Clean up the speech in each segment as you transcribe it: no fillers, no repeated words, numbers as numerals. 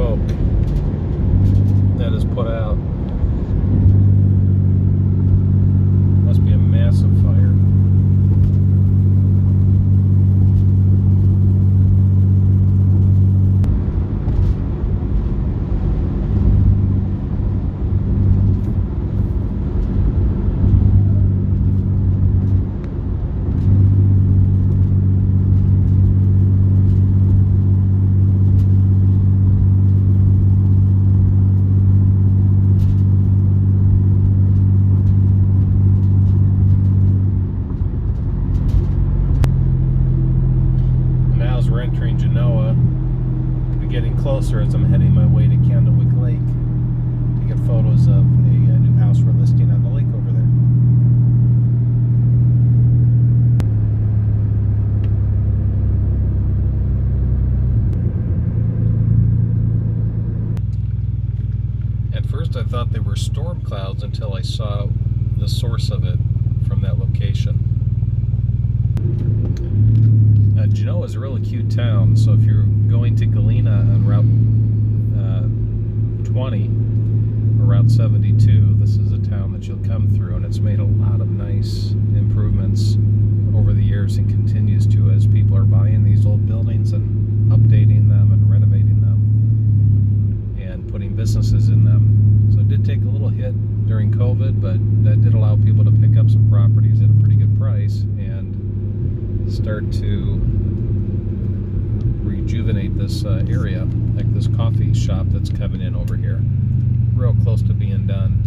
smoke that is put out. Must be a massive fire. We're entering Genoa. We're getting closer as I'm heading my way to Candlewick Lake to get photos of a new house we're listing on the lake over there. At first I thought they were storm clouds until I saw the source of it from that location. Genoa is a really cute town, so if you're going to Galena on Route 20 or Route 72, this is a town that you'll come through, and it's made a lot of nice improvements over the years and continues to as people are buying these old buildings and updating them and renovating them and putting businesses in them. So it did take a little hit during COVID, but that did allow people to pick up some properties at a pretty good price and start to rejuvenate this area, like this coffee shop that's coming in over here. Real close to being done.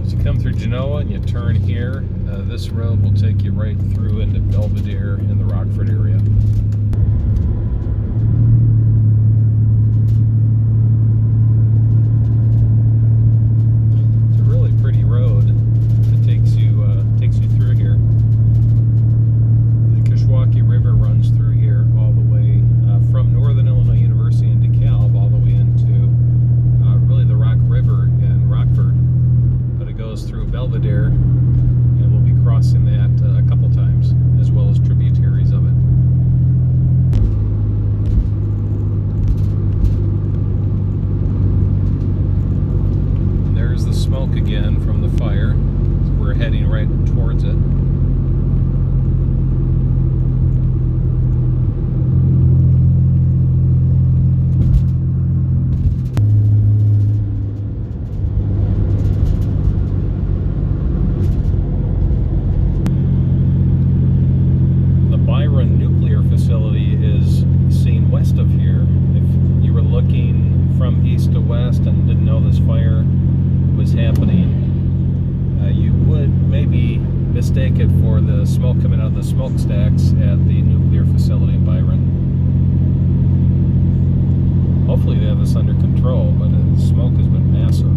As you come through Genoa and you turn here, this road will take you right through into Belvidere in the Rockford area. Through Belvidere, and we'll be crossing that a couple times, as well as tributaries of it. And there's the smoke again from the fire. We're heading right towards it. Byron nuclear facility is seen west of here. If you were looking from east to west and didn't know this fire was happening, you would maybe mistake it for the smoke coming out of the smokestacks at the nuclear facility in Byron. Hopefully they have this under control, but the smoke has been massive.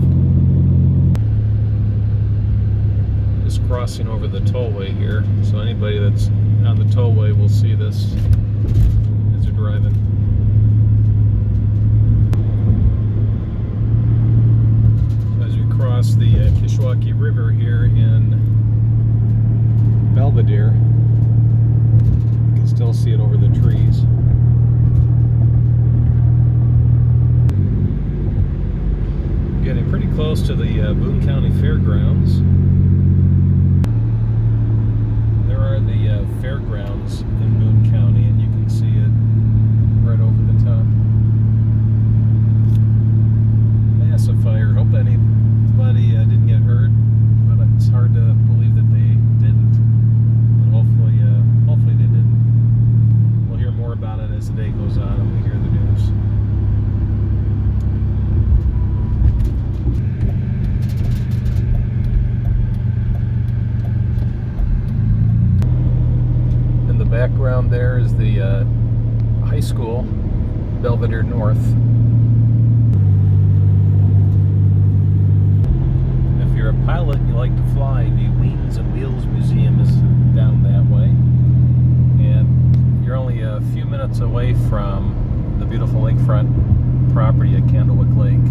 Just crossing over the tollway here, so anybody that's on the tollway will see this as you're driving. So as we cross the Kishwaukee River here in Belvidere, you can still see it over the trees. Getting pretty close to the Boon County Fairgrounds. The Fairgrounds in Boon County, and you can see it right over the top. Massive fire. Hope anybody didn't get hurt, but it's hard to believe that they didn't. But hopefully they didn't. We'll hear more about it as the day goes on and we hear the news. Background there is the high school, Belvidere North. If you're a pilot and you like to fly, the Wings and Wheels Museum is down that way. And you're only a few minutes away from the beautiful lakefront property at Candlewick Lake.